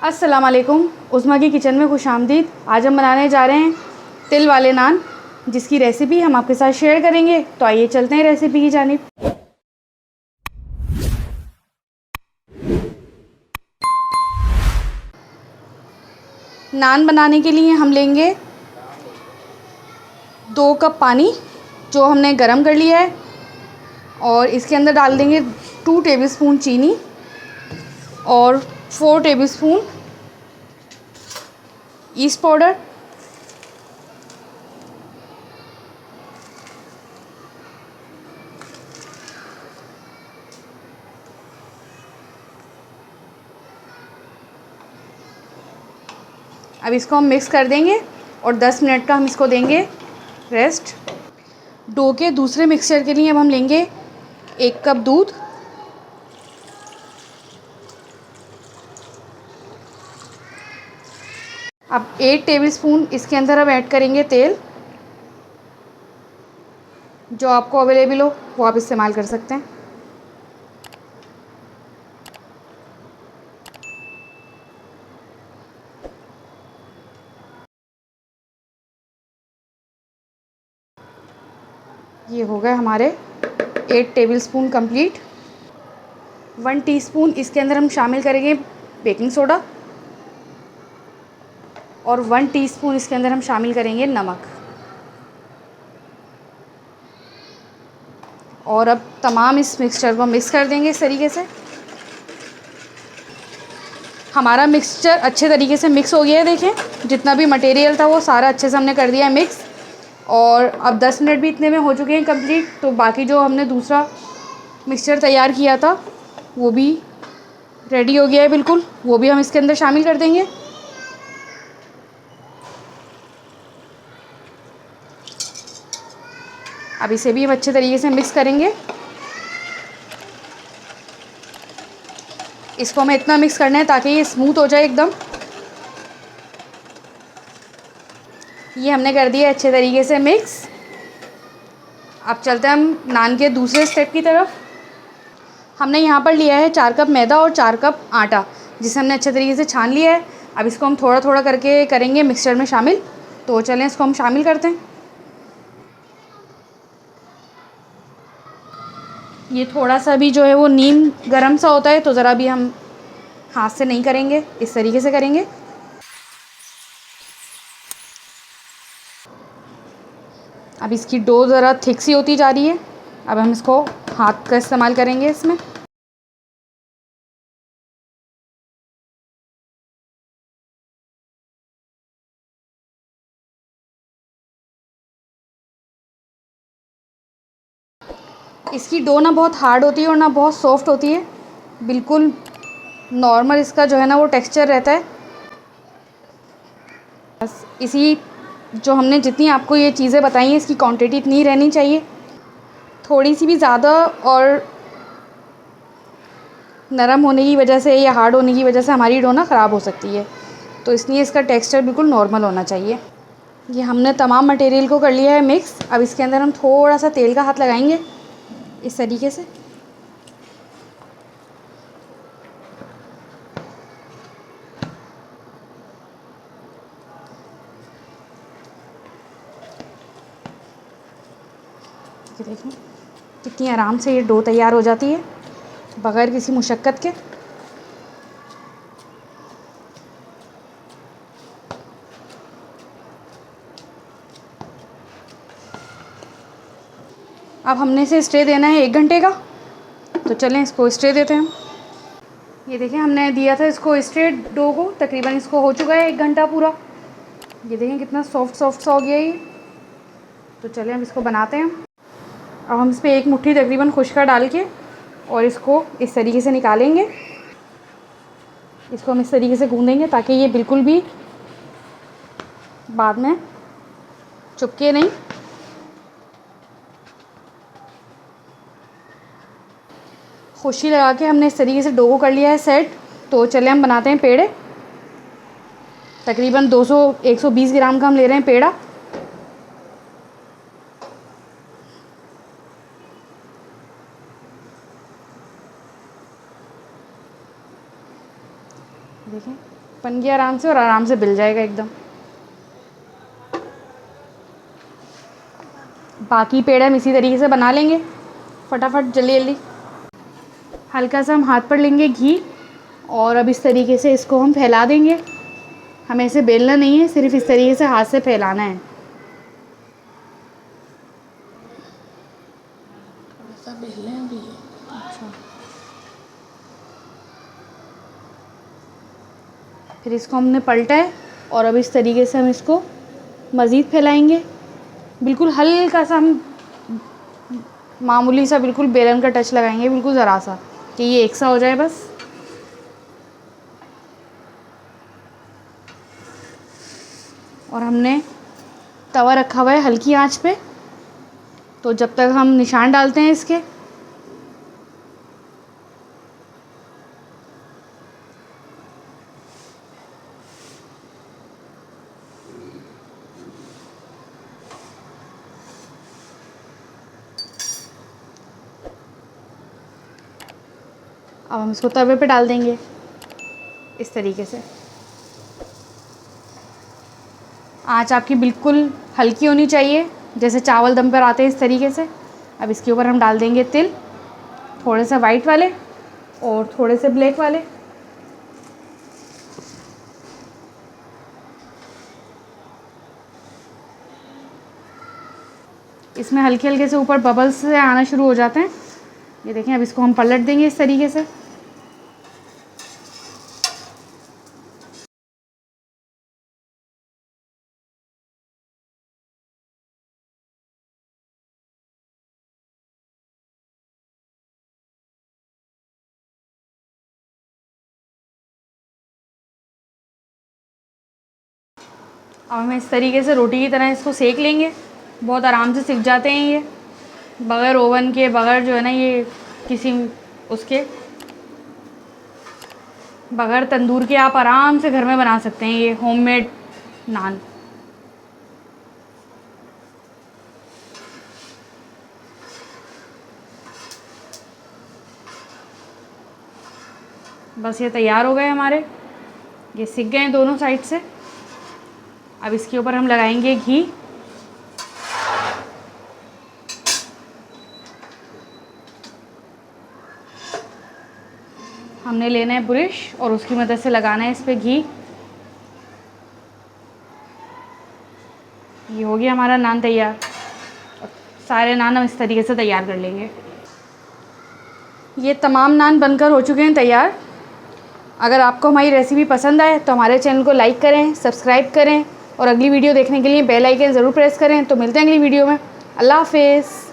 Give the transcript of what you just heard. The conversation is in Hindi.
अस्सलाम वालेकुम। उस्मा की किचन में खुशामदीद। आज हम बनाने जा रहे हैं तिल वाले नान, जिसकी रेसिपी हम आपके साथ शेयर करेंगे। तो आइए चलते हैं रेसिपी की जानिब। नान बनाने के लिए हम लेंगे 2 कप पानी, जो हमने गरम कर लिया है, और इसके अंदर डाल देंगे 2 टेबलस्पून चीनी और 4 टेबलस्पून ईस्ट पाउडर। अब इसको हम मिक्स कर देंगे और 10 मिनट का हम इसको देंगे रेस्ट। डो के दूसरे मिक्सचर के लिए अब हम लेंगे 1 कप दूध, अब 8 टेबलस्पून इसके अंदर अब ऐड करेंगे तेल। जो आपको अवेलेबल हो वो आप इस्तेमाल कर सकते हैं। ये हो गए हमारे 8 टेबलस्पून कंप्लीट। 1 टीस्पून इसके अंदर हम शामिल करेंगे बेकिंग सोडा और 1 टीस्पून इसके अंदर हम शामिल करेंगे नमक। और अब तमाम इस मिक्सचर को मिक्स कर देंगे इस तरीके से। हमारा मिक्सचर अच्छे तरीके से मिक्स हो गया है। देखें, जितना भी मटेरियल था वो सारा अच्छे से हमने कर दिया है मिक्स। और अब 10 मिनट भी इतने में हो चुके हैं कंप्लीट। तो बाकी जो हमने दूसरा मिक्सचर तैयार किया था वो भी रेडी हो गया है बिल्कुल, वो भी हम इसके अंदर शामिल कर देंगे। अब इसे भी हम अच्छे तरीके से मिक्स करेंगे। इसको हमें इतना मिक्स करना है ताकि ये स्मूथ हो जाए एकदम। ये हमने कर दिया अच्छे तरीके से मिक्स। अब चलते हैं हम नान के दूसरे स्टेप की तरफ। हमने यहाँ पर लिया है 4 कप मैदा और 4 कप आटा, जिसे हमने अच्छे तरीके से छान लिया है। अब इसको हम थोड़ा थोड़ा करके करेंगे मिक्सचर में शामिल। तो चलें इसको हम शामिल करते हैं। ये थोड़ा सा भी जो है वो नीम गरम सा होता है, तो ज़रा भी हम हाथ से नहीं करेंगे, इस तरीके से करेंगे। अब इसकी डो ज़रा थिक सी होती जा रही है। अब हम इसको हाथ का इस्तेमाल करेंगे इसमें। इसकी डो ना बहुत हार्ड होती है और ना बहुत सॉफ्ट होती है, बिल्कुल नॉर्मल इसका जो है ना वो टेक्सचर रहता है। बस इसी जो हमने जितनी आपको ये चीज़ें बताई हैं इसकी क्वांटिटी इतनी ही रहनी चाहिए। थोड़ी सी भी ज़्यादा और नरम होने की वजह से या हार्ड होने की वजह से हमारी डो ना ख़राब हो सकती है, तो इसलिए इसका टेक्सचर बिल्कुल नॉर्मल होना चाहिए। ये हमने तमाम मटेरियल को कर लिया है मिक्स। अब इसके अंदर हम थोड़ा सा तेल का हाथ लगाएंगे इस तरीके से। ये देखें कितनी आराम से ये डो तैयार हो जाती है बग़ैर किसी मुशक्क़त के। अब हमने इसे स्टे देना है 1 घंटे का। तो चलें इसको स्टे देते हैं हम। ये देखें हमने दिया था इसको स्टे डो को, तकरीबन इसको हो चुका है 1 घंटा पूरा। ये देखें कितना सॉफ्ट सॉफ्ट सा हो गया ये। तो चलें अब इसको बनाते हैं। अब हम इस पर 1 मुट्ठी तकरीबन खुशका डाल के और इसको इस तरीके से निकालेंगे। इसको हम इस तरीके से गूँधेंगे ताकि ये बिल्कुल भी बाद में चिपके नहीं। खुशी लगा के हमने इस तरीके से डो को कर लिया है सेट। तो चले हम बनाते हैं पेड़े। तकरीबन 200-120 ग्राम का हम ले रहे हैं पेड़ा। देखें बन गया आराम से, और आराम से बिल जाएगा एकदम। बाकी पेड़ हम इसी तरीके से बना लेंगे फटाफट, जल्दी जल्दी। हल्का सा हम हाथ पर लेंगे घी, और अब इस तरीके से इसको हम फैला देंगे। हमें इसे बेलना नहीं है, सिर्फ इस तरीके से हाथ से फैलाना है। ऐसा बेलने भी है। अच्छा, फिर इसको हमने पलटा है, और अब इस तरीके से हम इसको मज़ीद फैलाएंगे। बिल्कुल हल्का सा हम मामूली सा बिल्कुल बेलन का टच लगाएंगे, बिल्कुल ज़रा सा, कि ये एक सा हो जाए बस। और हमने तवा रखा हुआ है हल्की आंच पे, तो जब तक हम निशान डालते हैं इसके। अब हम इसको तवे पे डाल देंगे इस तरीके से। आँच आपकी बिल्कुल हल्की होनी चाहिए, जैसे चावल दम पर आते हैं इस तरीके से। अब इसके ऊपर हम डाल देंगे तिल, थोड़े से वाइट वाले और थोड़े से ब्लैक वाले। इसमें हल्के हल्के से ऊपर बबल्स से आना शुरू हो जाते हैं। ये देखें, अब इसको हम पलट देंगे इस तरीके से। अब हम इस तरीके से रोटी की तरह इसको सेक लेंगे। बहुत आराम से सिक जाते हैं ये, बग़ैर ओवन के, बग़ैर जो है ना ये किसी उसके, बग़ैर तंदूर के आप आराम से घर में बना सकते हैं ये होममेड नान। बस ये तैयार हो गए हमारे, ये सिक गए दोनों साइड से। अब इसके ऊपर हम लगाएंगे घी। हमने लेना है ब्रश और उसकी मदद से लगाना है इस पे घी। ये हो गया हमारा नान तैयार। और सारे नान हम इस तरीके से तैयार कर लेंगे। ये तमाम नान बनकर हो चुके हैं तैयार। अगर आपको हमारी रेसिपी पसंद आए तो हमारे चैनल को लाइक करें, सब्सक्राइब करें, और अगली वीडियो देखने के लिए बेल आइकन ज़रूर प्रेस करें। तो मिलते हैं अगली वीडियो में। अल्लाह हाफ़िज़।